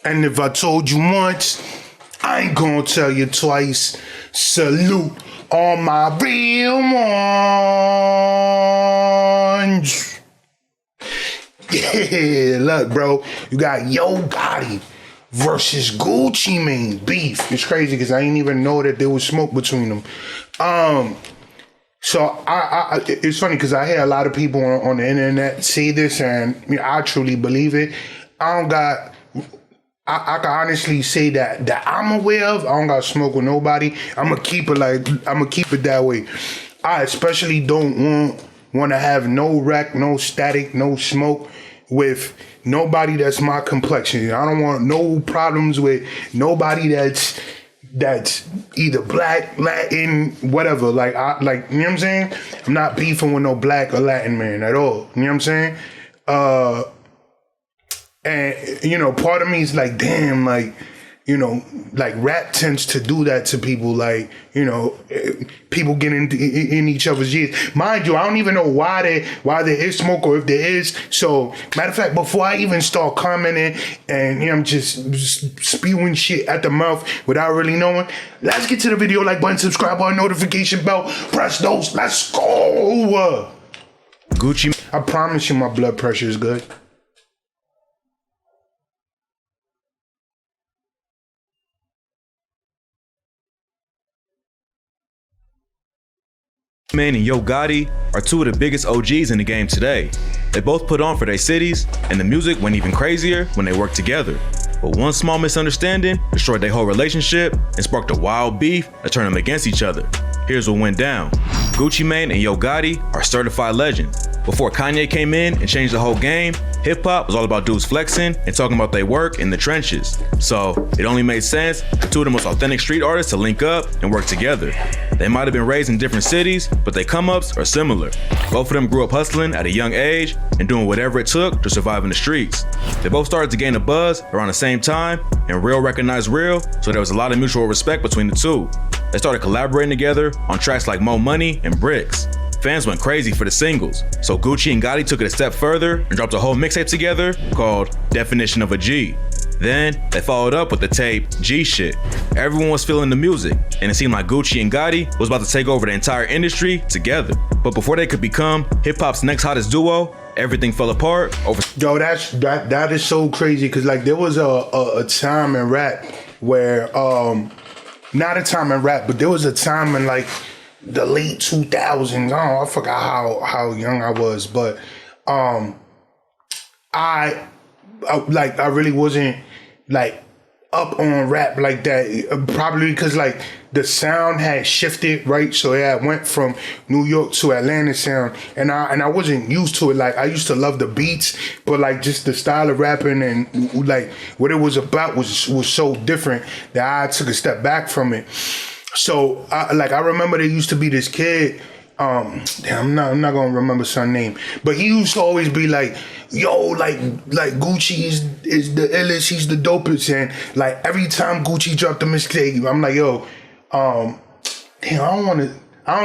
And if I told you once, I ain't gonna tell you twice. Salute all my real ones. Yeah, look, bro. You got Yo Gotti versus Gucci Mane beef. It's crazy because I didn't even know that there was smoke between them. So it's funny because I hear a lot of people on the internet say this, and I truly believe it. I can honestly say that I'm aware of. I don't got smoke with nobody. I'm gonna keep it that way. I especially don't want to have no wreck, no static, no smoke with nobody that's my complexion. I don't want no problems with nobody that's either black, Latin, whatever. You know what I'm saying? I'm not beefing with no black or Latin man at all. You know what I'm saying? And part of me is like, damn, rap tends to do that to people. People get in each other's ears. Mind you, I don't even know why there is smoke or if there is. So, matter of fact, before I even start commenting and I'm just spewing shit at the mouth without really knowing, let's get to the video. Like button, subscribe button, notification bell, press those. Let's go. Gucci. I promise you, my blood pressure is good. Mane and Yo Gotti are two of the biggest OGs in the game today. They both put on for their cities, and the music went even crazier when they worked together. But one small misunderstanding destroyed their whole relationship and sparked a wild beef that turned them against each other. Here's what went down. Gucci Mane and Yo Gotti are certified legends. Before Kanye came in and changed the whole game, hip-hop was all about dudes flexing and talking about their work in the trenches. So it only made sense for two of the most authentic street artists to link up and work together. They might have been raised in different cities, but their come-ups are similar. Both of them grew up hustling at a young age and doing whatever it took to survive in the streets. They both started to gain a buzz around the same time, and real recognized real, so there was a lot of mutual respect between the two. They started collaborating together on tracks like Mo Money and Bricks. Fans went crazy for the singles, so Gucci and Gotti took it a step further and dropped a whole mixtape together called Definition of a G. Then they followed up with the tape G Shit. Everyone was feeling the music, and it seemed like Gucci and Gotti was about to take over the entire industry together. But before they could become hip-hop's next hottest duo, everything fell apart over. Yo, that is so crazy because there was a time in rap where not a time in rap, but there was a time in the late 2000s. I forgot how young I was, but I really wasn't up on rap like that. Probably because the sound had shifted, right? So yeah, I went from New York to Atlanta sound, and I wasn't used to it. I used to love the beats, but just the style of rapping and what it was about was so different that I took a step back from it. So I remember there used to be this kid. I'm not gonna remember son name, but he used to always be yo, Gucci is the illest, he's the dopest, and every time Gucci dropped a mixtape, I'm like, yo, damn, I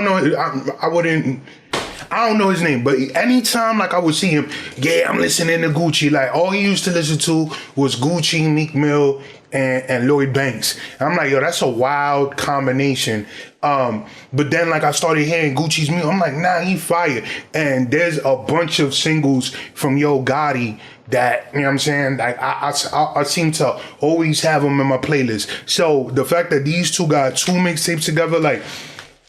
don't know his name, but anytime I would see him, yeah, I'm listening to Gucci. All he used to listen to was Gucci, Meek Mill, and Lloyd Banks. And I'm like, yo, that's a wild combination. But then I started hearing Gucci's music. I'm like, nah, he fire. And there's a bunch of singles from Yo Gotti that, you know what I'm saying, I seem to always have them in my playlist. So the fact that these two got two mixtapes together,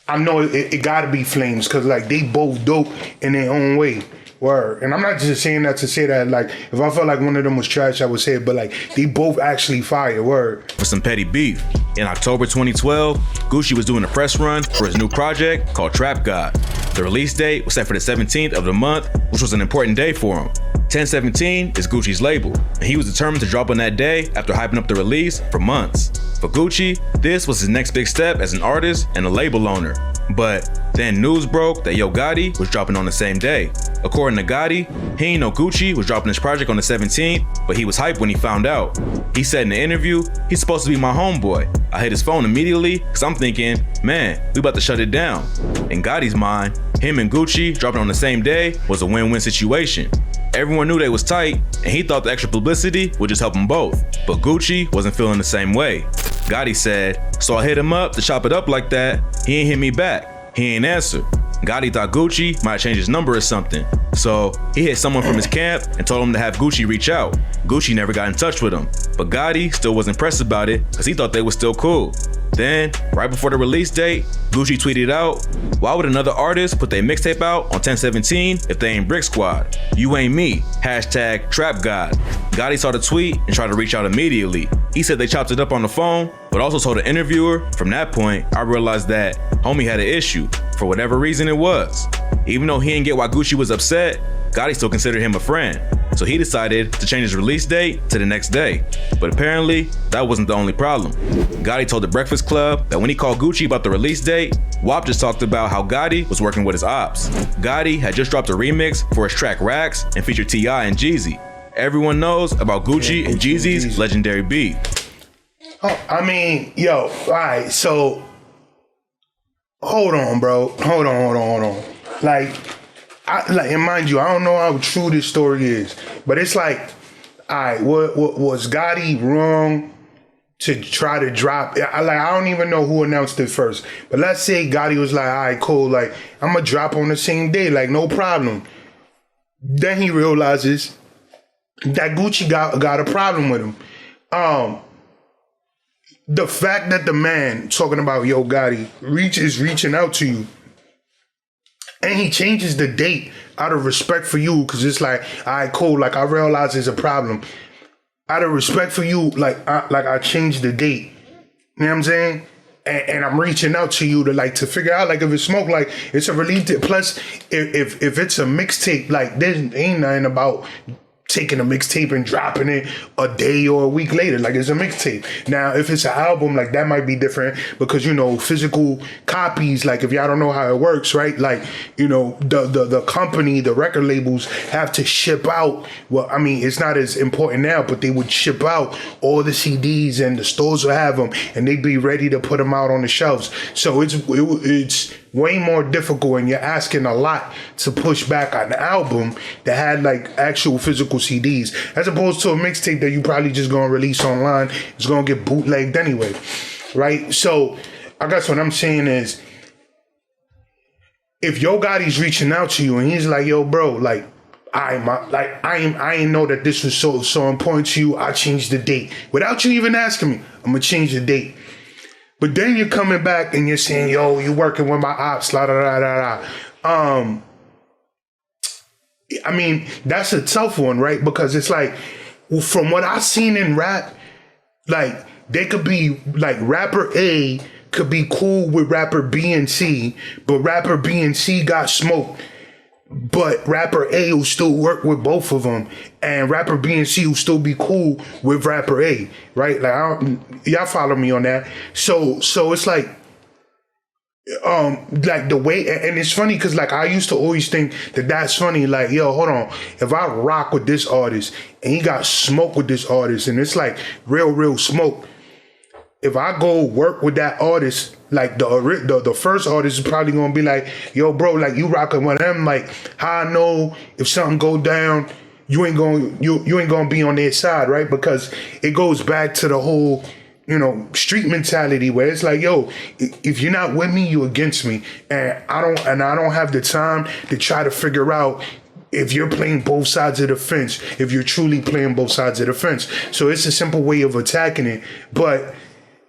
I know it gotta be flames, because they both dope in their own way. Word. And I'm not just saying that to say that if I felt like one of them was trash, I would say it, but they both actually fire. Word. For some petty beef. In October 2012, Gucci was doing a press run for his new project called Trap God. The release date was set for the 17th of the month, which was an important day for him. 1017 is Gucci's label, and he was determined to drop on that day after hyping up the release for months. For Gucci, this was his next big step as an artist and a label owner. But then news broke that Yo Gotti was dropping on the same day. According to Gotti, he didn't know Gucci was dropping his project on the 17th, but he was hyped when he found out. He said in the interview, he's supposed to be my homeboy. I hit his phone immediately because I'm thinking, man, we about to shut it down. In Gotti's mind, him and Gucci dropping on the same day was a win-win situation. Everyone knew they was tight, and he thought the extra publicity would just help them both. But Gucci wasn't feeling the same way. Gotti said, so I hit him up to chop it up like that. He ain't hit me back. He ain't answer. Gotti thought Gucci might change his number or something. So he hit someone from his camp and told him to have Gucci reach out. Gucci never got in touch with him, but Gotti still wasn't pressed about it because he thought they were still cool. Then, right before the release date, Gucci tweeted out, why would another artist put their mixtape out on 1017 if they ain't Brick Squad? You ain't me, hashtag Trap God. Gotti saw the tweet and tried to reach out immediately. He said they chopped it up on the phone, but also told the interviewer, from that point, I realized that homie had an issue, for whatever reason it was. Even though he didn't get why Gucci was upset, Gotti still considered him a friend. So he decided to change his release date to the next day. But apparently, that wasn't the only problem. Gotti told the Breakfast Club that when he called Gucci about the release date, WAP just talked about how Gotti was working with his ops. Gotti had just dropped a remix for his track Racks and featured T.I. and Jeezy. Everyone knows about Gucci and Jeezy's legendary beat. Oh, I mean, yo, all right, so hold on, bro. Hold on. And mind you, I don't know how true this story is, but it's like, all right, what was Gotti wrong to try to drop? I don't even know who announced it first, but let's say Gotti was like, all right, cool, like I'm gonna drop on the same day, like no problem. Then he realizes that Gucci got a problem with him. The fact that the man talking about Yo Gotti is reaching out to you, and he changes the date out of respect for you, because it's like, all right, cool, like I realize there's a problem. Out of respect for you, I changed the date. You know what I'm saying? And I'm reaching out to you to figure out, like, if it's smoke, like it's a relief. Plus, if it's a mixtape, like there ain't nothing about taking a mixtape and dropping it a day or a week later, like it's a mixtape. Now, if it's an album, like that might be different because, you know, physical copies, like if y'all don't know how it works, right? Like, you know, the company, the record labels have to ship out, well, I mean, it's not as important now, but they would ship out all the CDs and the stores will have them and they'd be ready to put them out on the shelves. So it's way more difficult and you're asking a lot to push back an album that had like actual physical CDs, as opposed to a mixtape that you probably just gonna release online. It's gonna get bootlegged anyway, right? So I guess what I'm saying is, if Yo Gotti's reaching out to you and he's like, yo, bro, like I ain't know that this was so important to you. I changed the date without you even asking me. I'm gonna change the date. But then you're coming back and you're saying, yo, you working with my ops, la da da da da. I mean, that's a tough one, right? Because it's like, from what I've seen in rap, like they could be like rapper A could be cool with rapper B and C, but rapper B and C got smoked. But rapper A will still work with both of them, and rapper B and C will still be cool with rapper A, right? Like, y'all follow me on that. So it's like the way, and it's funny because like I used to always think that that's funny. Like, yo, hold on, if I rock with this artist and he got smoke with this artist, and it's like real smoke. If I go work with that artist, like the first artist is probably gonna be like, yo, bro, like you rocking with them, like how I know if something go down, you ain't gonna be on their side, right? Because it goes back to the whole, you know, street mentality where it's like, yo, if you're not with me, you against me, and I don't have the time to try to figure out if you're playing both sides of the fence, if you're truly playing both sides of the fence. So it's a simple way of attacking it, but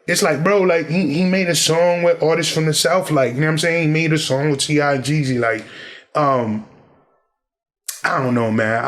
it's like, bro, like he made a song with artists from the South, like, you know what I'm saying? He made a song with T.I. and Jeezy, like, I don't know, man.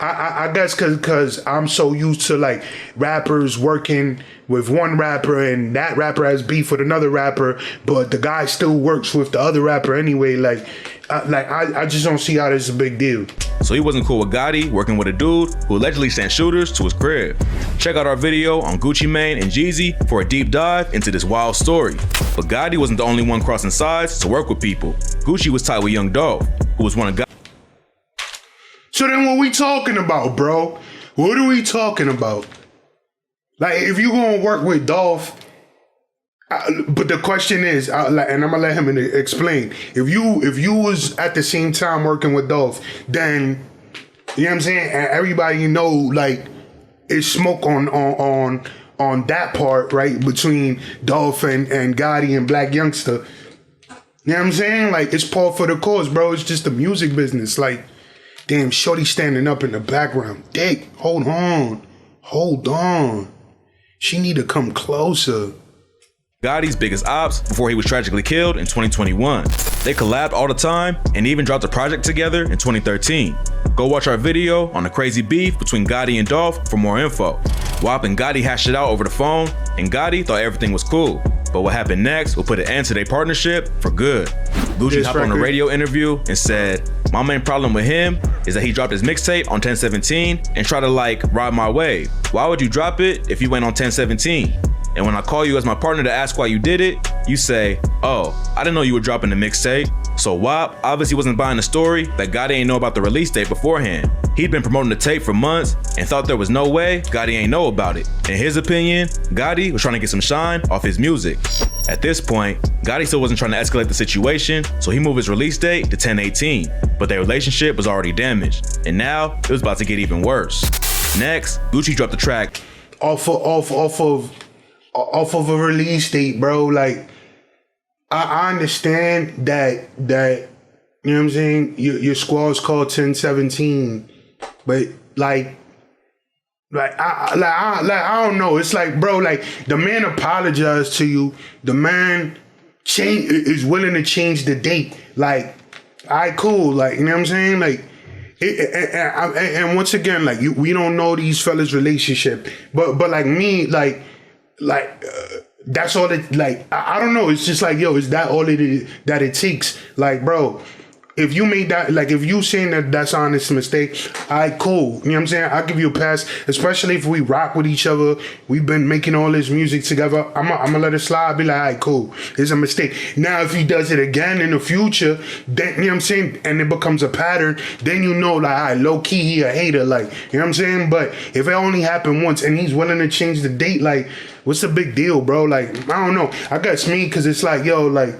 I guess cause I'm so used to like rappers working with one rapper and that rapper has beef with another rapper, but the guy still works with the other rapper anyway. Like I just don't see how this is a big deal. So he wasn't cool with Gotti working with a dude who allegedly sent shooters to his crib. Check out our video on Gucci Mane and Jeezy for a deep dive into this wild story. But Gotti wasn't the only one crossing sides to work with people. Gucci was tight with Young Dolph, who was one of Gotti. So then what we talking about, bro? What are we talking about? Like, if you gonna work with Dolph, but the question is, and I'm gonna let him explain. If you was at the same time working with Dolph, then You know what I'm saying? And everybody know, like, it's smoke on that part, right? Between Dolph and Gotti and Black Youngster. You know what I'm saying? Like, it's par for the course, bro. It's just the music business. Like, damn, shorty standing up in the background. Dick, hold on. Hold on. She need to come closer. Gotti's biggest ops before he was tragically killed in 2021. They collabed all the time and even dropped a project together in 2013. Go watch our video on the crazy beef between Gotti and Dolph for more info. WAP and Gotti hashed it out over the phone, and Gotti thought everything was cool. But what happened next will put an end to their partnership for good. Gucci hopped on a radio interview and said, "My main problem with him is that he dropped his mixtape on 1017 and tried to like ride my wave. Why would you drop it if you went on 1017? And when I call you as my partner to ask why you did it, you say, oh, I didn't know you were dropping the mixtape." So WAP obviously wasn't buying the story that Gotti ain't know about the release date beforehand. He'd been promoting the tape for months and thought there was no way Gotti ain't know about it. In his opinion, Gotti was trying to get some shine off his music. At this point, Gotti still wasn't trying to escalate the situation, so he moved his release date to 1018, but their relationship was already damaged, and now it was about to get even worse. Next, Gucci dropped the track off of a release date, bro. Like, I understand that you know what I'm saying, your squad's called 1017, but like I don't know. It's like, bro, like, the man apologized to you. The man is willing to change the date. Like, all right, cool. Like, you know what I'm saying? Like, and once again, like, we don't know these fellas' relationship, but like me, that's all it, like, I don't know. It's just like, yo, is that all it is that it takes? Like, bro, if you made that, like, if you saying that that's an honest mistake, all right, cool. You know what I'm saying? I'll give you a pass, especially if we rock with each other. We've been making all this music together. I'm gonna let it slide. Be like, all right, cool. It's a mistake. Now, if he does it again in the future, then, you know what I'm saying, and it becomes a pattern, then you know, like, all right, low key, he a hater. Like, you know what I'm saying? But if it only happened once and he's willing to change the date, like, what's the big deal, bro? Like, I don't know. I guess me, because it's like, yo, like,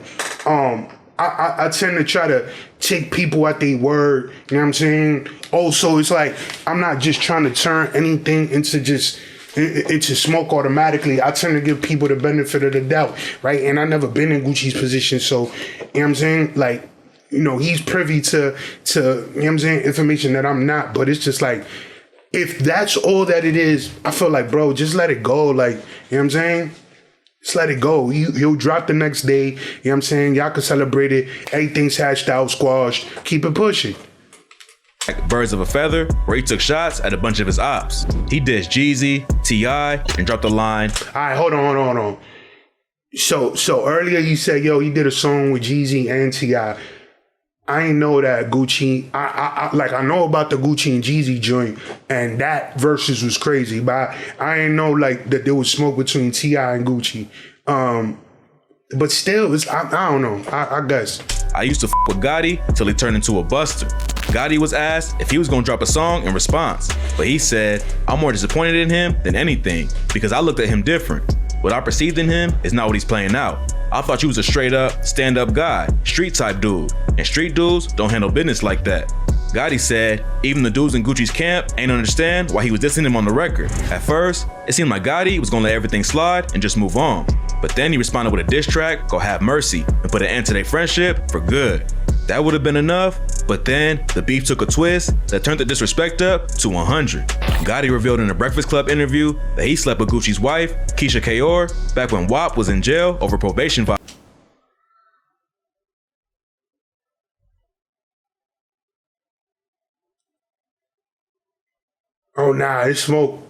I tend to try to take people at their word, you know what I'm saying? Also, it's like, I'm not just trying to turn anything into smoke automatically. I tend to give people the benefit of the doubt, right? And I've never been in Gucci's position, so, you know what I'm saying? Like, you know, he's privy to you know what I'm saying, information that I'm not, but it's just like, if that's all that it is, I feel like, bro, just let it go. Like, you know what I'm saying? Just let it go. He'll drop the next day. You know what I'm saying? Y'all can celebrate it. Everything's hashed out, squashed. Keep it pushing. Birds of a Feather, where he took shots at a bunch of his ops. He dissed Jeezy, T.I., and dropped the line, all right, hold on. So earlier he said, yo, he did a song with Jeezy and T.I. I ain't know that Gucci. I know about the Gucci and Jeezy joint, and that versus was crazy. But I ain't know, like, that there was smoke between T.I. and Gucci. But still, I don't know. I guess I used to f with Gotti till he turned into a buster. Gotti was asked if he was gonna drop a song in response, but he said, "I'm more disappointed in him than anything because I looked at him different. What I perceived in him is not what he's playing out. I thought you was a straight up, stand up guy, street type dude, and street dudes don't handle business like that." Gotti said even the dudes in Gucci's camp ain't understand why he was dissing him on the record. At first, it seemed like Gotti was gonna let everything slide and just move on. But then he responded with a diss track called Have Mercy and put an end to their friendship for good. That would have been enough, but then the beef took a twist that turned the disrespect up to 100. Gotti revealed in a Breakfast Club interview that he slept with Gucci's wife, Keisha Kayor, back when WAP was in jail over probation violations. Oh, nah, it's smoke.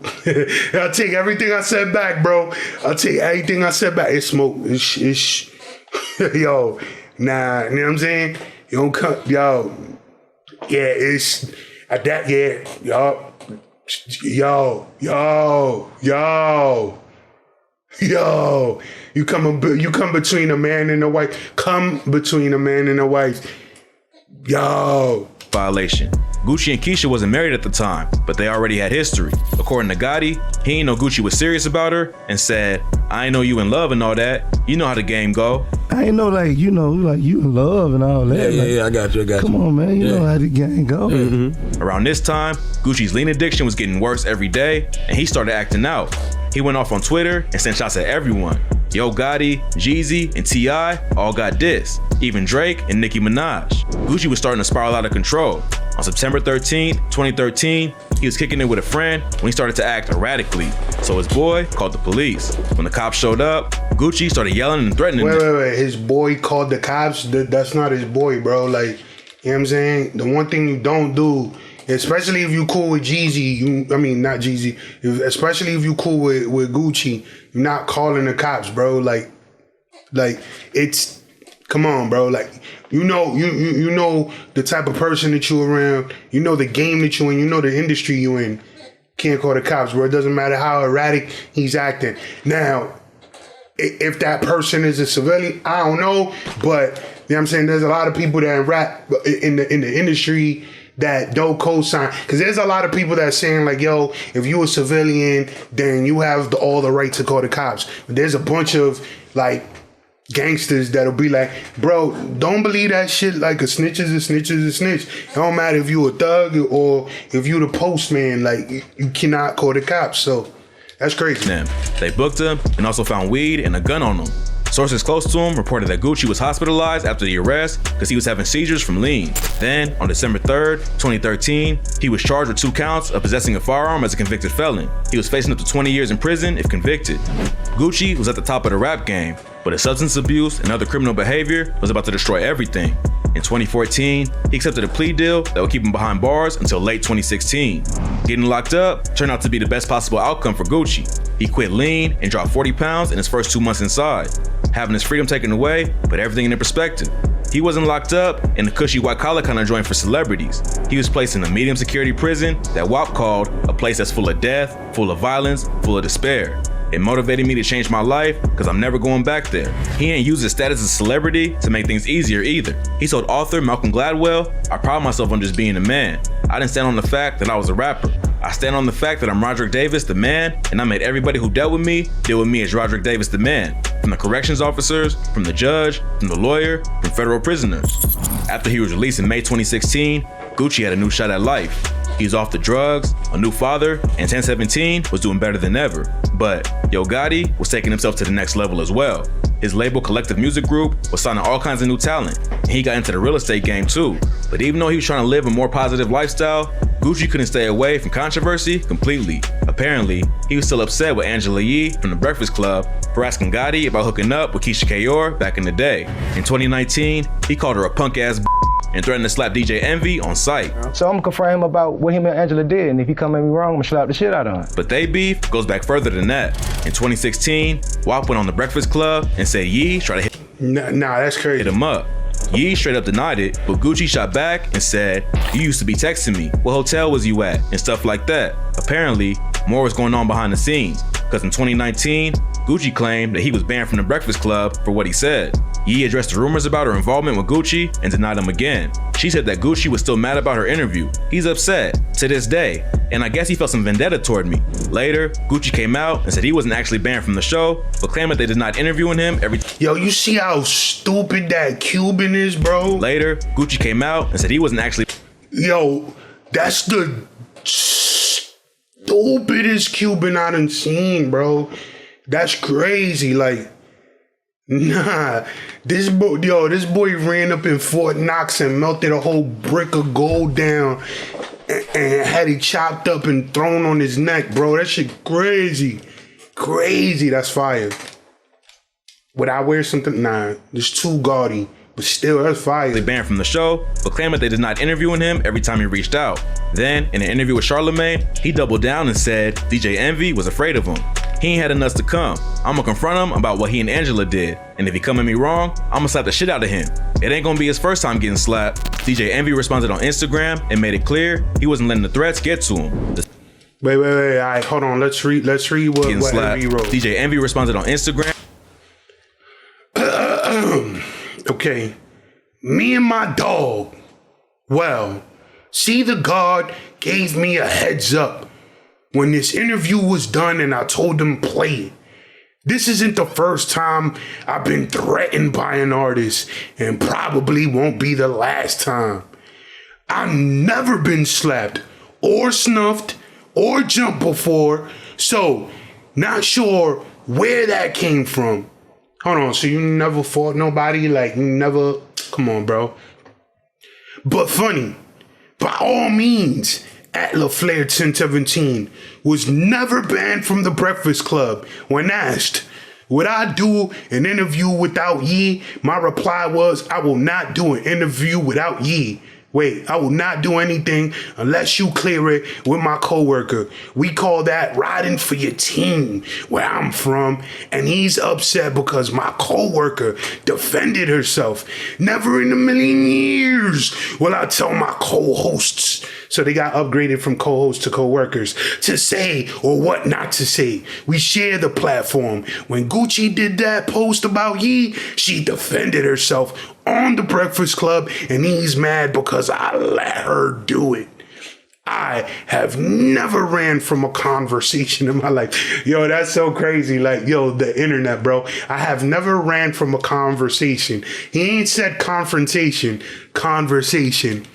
I'll take everything I said back, bro. I'll take everything I said back. It's smoke. It's yo, nah, you know what I'm saying? You don't cut, yo. Yeah, it's at that, yeah, yo. You come between a man and a wife. Come between a man and a wife. Yo. Violation. Gucci and Keisha wasn't married at the time, but they already had history. According to Gotti, he ain't know Gucci was serious about her and said, "I ain't know you in love and all that. You know how the game go." I ain't know, like, you know, like you in love and all that. Yeah, I got you. Come on, man. You know how the gang go. Around this time, Gucci's lean addiction was getting worse every day, and he started acting out. He went off on Twitter and sent shots at everyone. Yo Gotti, Jeezy, and T.I. all got dissed. Even Drake and Nicki Minaj. Gucci was starting to spiral out of control. On September 13th, 2013, he was kicking it with a friend when he started to act erratically. So his boy called the police. When the cops showed up, Gucci started yelling and threatening them. Wait. His boy called the cops? That's not his boy, bro. Like, you know what I'm saying? The one thing you don't do, especially if you cool with Jeezy, not Jeezy, especially if you cool with Gucci, you're not calling the cops, bro. Like it's, come on, bro. Like, you know the type of person that you around, you know the game that you in, you know the industry you in. Can't call the cops, bro. It doesn't matter how erratic he's acting. Now, if that person is a civilian, I don't know, but you know what I'm saying, there's a lot of people that rap in the industry that don't co-sign, because there's a lot of people that are saying like, yo, if you a civilian, then you have all the right to call the cops. But there's a bunch of like gangsters that'll be like, bro, don't believe that shit. Like, a snitch is a snitch is a snitch. It don't matter if you a thug or if you the postman. Like, you cannot call the cops. So that's crazy. They booked him and also found weed and a gun on him. Sources close to him reported that Gucci was hospitalized after the arrest because he was having seizures from lean. Then, on December 3rd, 2013, he was charged with 2 counts of possessing a firearm as a convicted felon. He was facing up to 20 years in prison if convicted. Gucci was at the top of the rap game, but his substance abuse and other criminal behavior was about to destroy everything. In 2014, he accepted a plea deal that would keep him behind bars until late 2016. Getting locked up turned out to be the best possible outcome for Gucci. He quit lean and dropped 40 pounds in his first 2 months inside. Having his freedom taken away put everything into perspective. He wasn't locked up in the cushy white collar kind of joint for celebrities. He was placed in a medium security prison that WAP called a place that's full of death, full of violence, full of despair. It motivated me to change my life because I'm never going back there. He ain't used his status as a celebrity to make things easier either. He told author Malcolm Gladwell, I pride myself on just being a man. I didn't stand on the fact that I was a rapper. I stand on the fact that I'm Roderick Davis, the man, and I made everybody who dealt with me deal with me as Roderick Davis, the man. From the corrections officers, from the judge, from the lawyer, from federal prisoners. After he was released in May 2016, Gucci had a new shot at life. He's off the drugs, a new father, and 1017 was doing better than ever. But Yo Gotti was taking himself to the next level as well. His label Collective Music Group was signing all kinds of new talent, and he got into the real estate game too. But even though he was trying to live a more positive lifestyle, Gucci couldn't stay away from controversy completely. Apparently, he was still upset with Angela Yee from The Breakfast Club for asking Gotti about hooking up with Keisha Kayor back in the day. In 2019, he called her a punk ass and threatened to slap DJ Envy on sight. So I'm gonna confront him about what him and Angela did, and if he come at me wrong, I'm gonna slap the shit out of him. But they beef goes back further than that. In 2016, WAP went on The Breakfast Club and said Yee tried to hit that's crazy. him up. Yee straight up denied it, but Gucci shot back and said, you used to be texting me, what hotel was you at, and stuff like that. Apparently, more was going on behind the scenes, because in 2019, Gucci claimed that he was banned from The Breakfast Club for what he said. Yee addressed the rumors about her involvement with Gucci and denied them again. She said that Gucci was still mad about her interview. He's upset to this day, and I guess he felt some vendetta toward me. Later, Gucci came out and said he wasn't actually banned from the show, but claimed that they did not interviewing him every Yo, you see how stupid that Cuban is, bro? Later, Gucci came out and said he wasn't actually Yo, that's the stupidest Cuban I done seen, bro. That's crazy. Like, nah, this boy ran up in Fort Knox and melted a whole brick of gold down and had it chopped up and thrown on his neck, bro. That shit crazy. Crazy, that's fire. Would I wear something? Nah, it's too gaudy. But still, that's fire. They banned from the show, but claimed that they did not interviewing him every time he reached out. Then, in an interview with Charlemagne, he doubled down and said DJ Envy was afraid of him. He ain't had the nuts to come. I'ma confront him about what he and Angela did, and if he come at me wrong, I'ma slap the shit out of him. It ain't gonna be his first time getting slapped. DJ Envy responded on Instagram and made it clear he wasn't letting the threats get to him. Wait, all right, hold on. Let's read what Envy wrote. DJ Envy responded on Instagram. Okay, me and my dog. Well, see, the guard gave me a heads up when this interview was done and I told him play it. This isn't the first time I've been threatened by an artist, and probably won't be the last time. I've never been slapped or snuffed or jumped before, so not sure where that came from. Hold on, so you never fought nobody? Like, you never? Come on, bro. But funny, by all means, at LaFlair 1017 was never banned from the Breakfast Club. When asked, would I do an interview without Yee? My reply was, I will not do an interview without Yee. Wait, I will not do anything unless you clear it with my coworker. We call that riding for your team where I'm from, and he's upset because my coworker defended herself. Never in a million years will I tell my co-hosts. So they got upgraded from co-hosts to co-workers to say or what not to say. We share the platform. When Gucci did that post about Yee, she defended herself on the Breakfast Club, and he's mad because I let her do it. I have never ran from a conversation in my life. Yo, that's so crazy. Like, yo, the internet, bro. I have never ran from a conversation. He ain't said confrontation, conversation.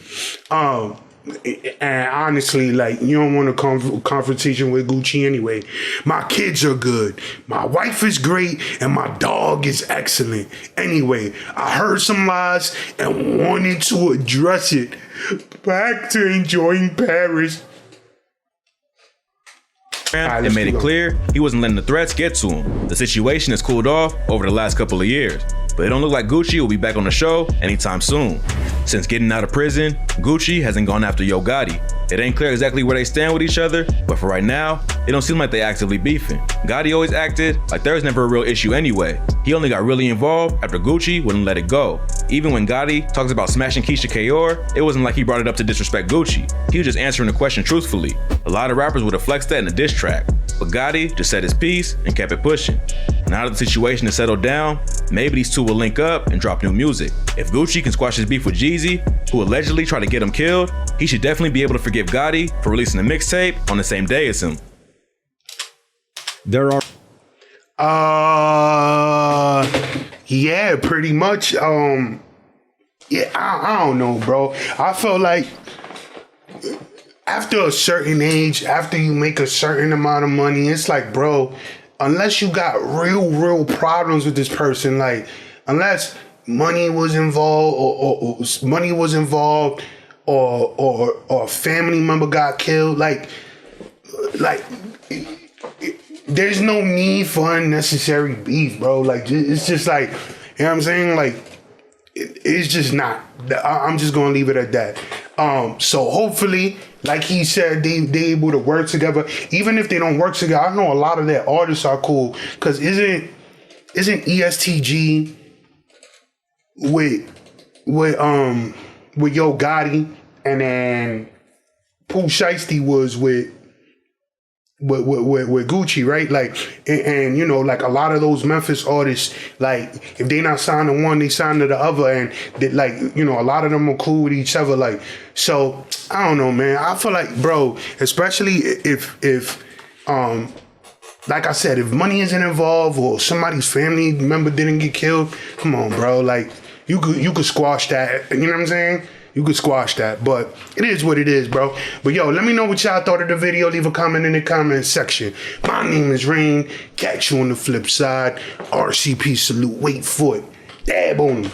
And honestly, like, you don't want a confrontation with Gucci anyway. My kids are good. My wife is great. And my dog is excellent. Anyway, I heard some lies and wanted to address it. Back to enjoying Paris. And made it clear he wasn't letting the threats get to him. The situation has cooled off over the last couple of years, but it don't look like Gucci will be back on the show anytime soon. Since getting out of prison, Gucci hasn't gone after Yo Gotti. It ain't clear exactly where they stand with each other, but for right now, it don't seem like they actively beefing. Gotti always acted like there was never a real issue anyway. He only got really involved after Gucci wouldn't let it go. Even when Gotti talks about smashing Keisha Kayor, it wasn't like he brought it up to disrespect Gucci. He was just answering the question truthfully. A lot of rappers would have flexed that in a diss track, but Gotti just said his piece and kept it pushing. Now that the situation has settled down, maybe these two will link up and drop new music. If Gucci can squash his beef with Jeezy, who allegedly tried to get him killed, he should definitely be able to forgive Gotti for releasing a mixtape on the same day as him. There are yeah, pretty much. Yeah, I don't know, bro. I feel like after a certain age, after you make a certain amount of money, it's like, bro, unless you got real problems with this person, like, unless money was involved or a family member got killed, like there's no need for unnecessary beef, bro. Like, it's just like, you know what I'm saying? Like, it's just not. I'm just gonna leave it at that. So hopefully, like he said, they able to work together. Even if they don't work together, I know a lot of their artists are cool. Cause isn't ESTG with Yo Gotti, and then Pooh Shiesty was with Gucci, right? Like, and you know, like a lot of those Memphis artists, like if they not signed to one, they signed to the other, and they, like, you know, a lot of them are cool with each other. Like, so I don't know, man. I feel like, bro, especially if like I said, if money isn't involved or somebody's family member didn't get killed, come on, bro. Like, you could squash that. You know what I'm saying? You could squash that, but it is what it is, bro. But yo, let me know what y'all thought of the video. Leave a comment in the comment section. My name is Reign. Catch you on the flip side. RCP salute. Wait for it. Dab on him.